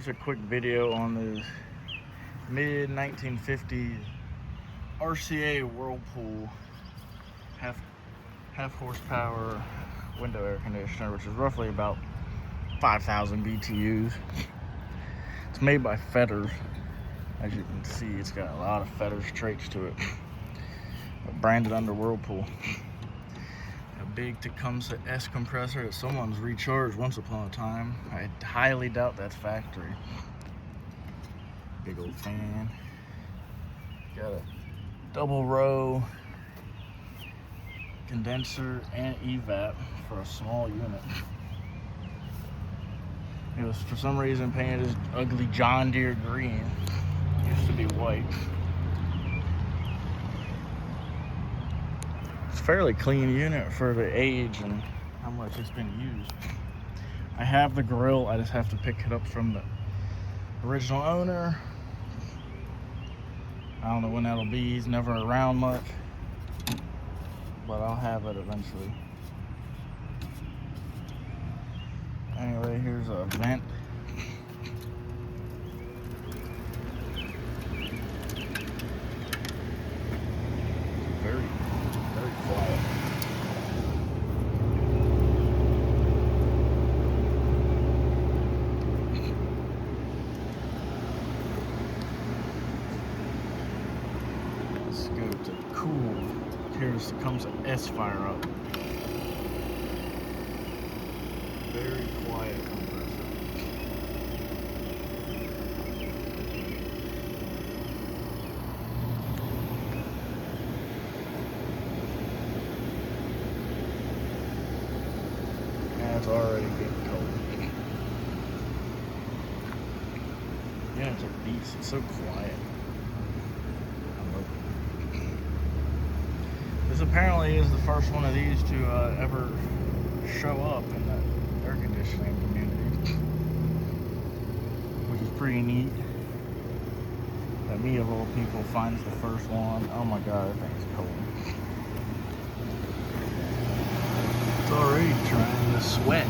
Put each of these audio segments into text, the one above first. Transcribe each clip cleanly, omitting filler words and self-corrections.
Here's a quick video on the mid-1950s RCA whirlpool half horsepower window air conditioner, which is roughly about 5,000 BTUs. It's made by Fetters. As you can see, it's got a lot of Fetters traits to it. Branded under Whirlpool. A big Tecumseh S compressor that someone's recharged once upon a time. I highly doubt that's factory. Big old fan. Got a double row condenser and evap for a small unit. It was for some reason painted as ugly John Deere green. It used to be white. It's a fairly clean unit for the age and how much it's been used. I have the grill, I just have to pick it up from the original owner. I don't know when that'll be, he's never around much, but I'll have it eventually. Anyway, here's a vent. Very quiet. Let's go to cool. Here's comes an S fire up. Very quiet compressor. And it's already getting cold. Yeah, it's a beast. It's so quiet. I love it. This apparently is the first one of these to ever show up in the air conditioning community, which is pretty neat. That me of all people finds the first one. Oh my god, that thing's cold. It's already trying to sweat.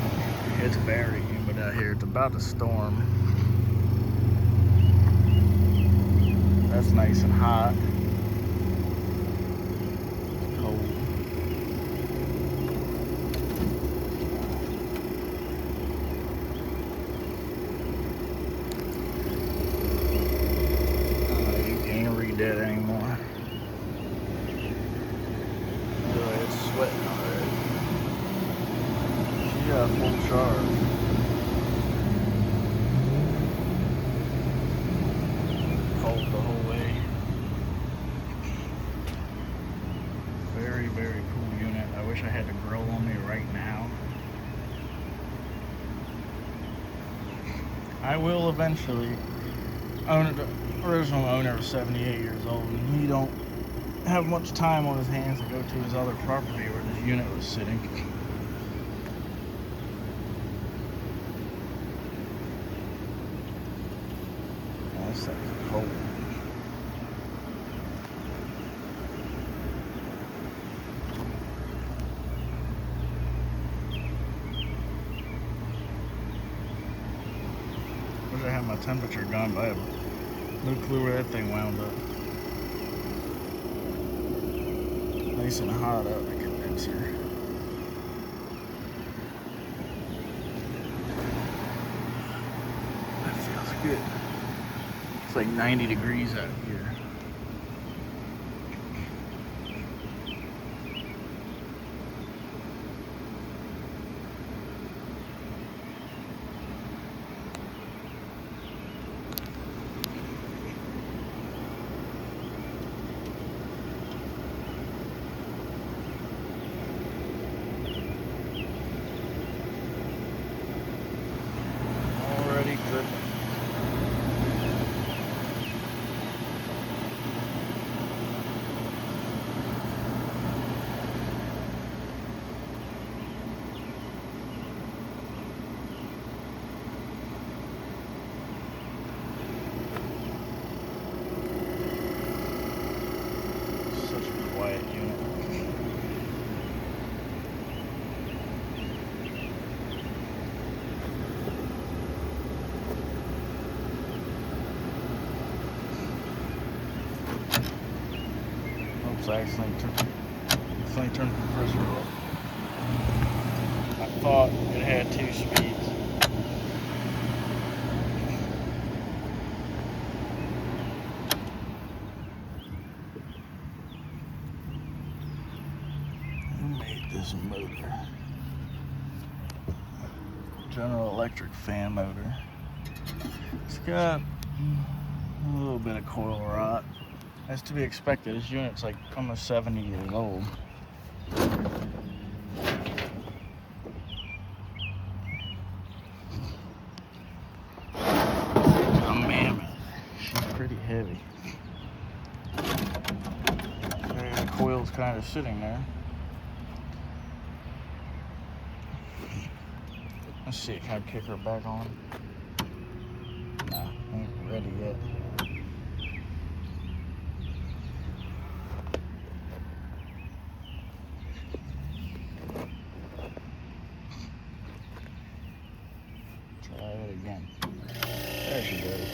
It's very humid out here. It's about to storm. That's nice and hot. It's cold. You can't read that anymore. Anyway, it's sweating already. She got full charge. Cold the whole way. Very cool unit. I wish I had the grill on me right now. I will eventually. The original owner was 78 years old, and he don't have much time on his hands to go to his other property where this unit was sitting. This thing's cold. Wish I had my temperature gun, but I have no clue where that thing wound up. Nice and hot out the condenser. That feels good. It's like 90 degrees out here. Already dripping. Oops, I accidentally turned the compressor off. I thought it had 2 speeds. Who made this motor? General Electric fan motor. It's got a little bit of coil rot. That's to be expected. This unit's like almost 70 years old. A mammoth. She's pretty heavy. There, the coil's kind of sitting there. Let's see, can I kick her back on? Nah, ain't ready yet. Try it again. There she goes.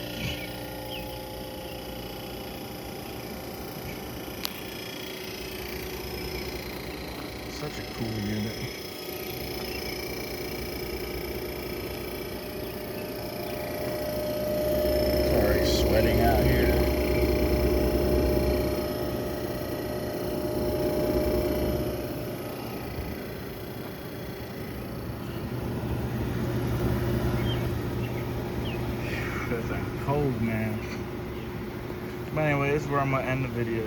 Such a cool unit. Sweating out here. It's cold, man. But anyway, this is where I'm gonna end the video.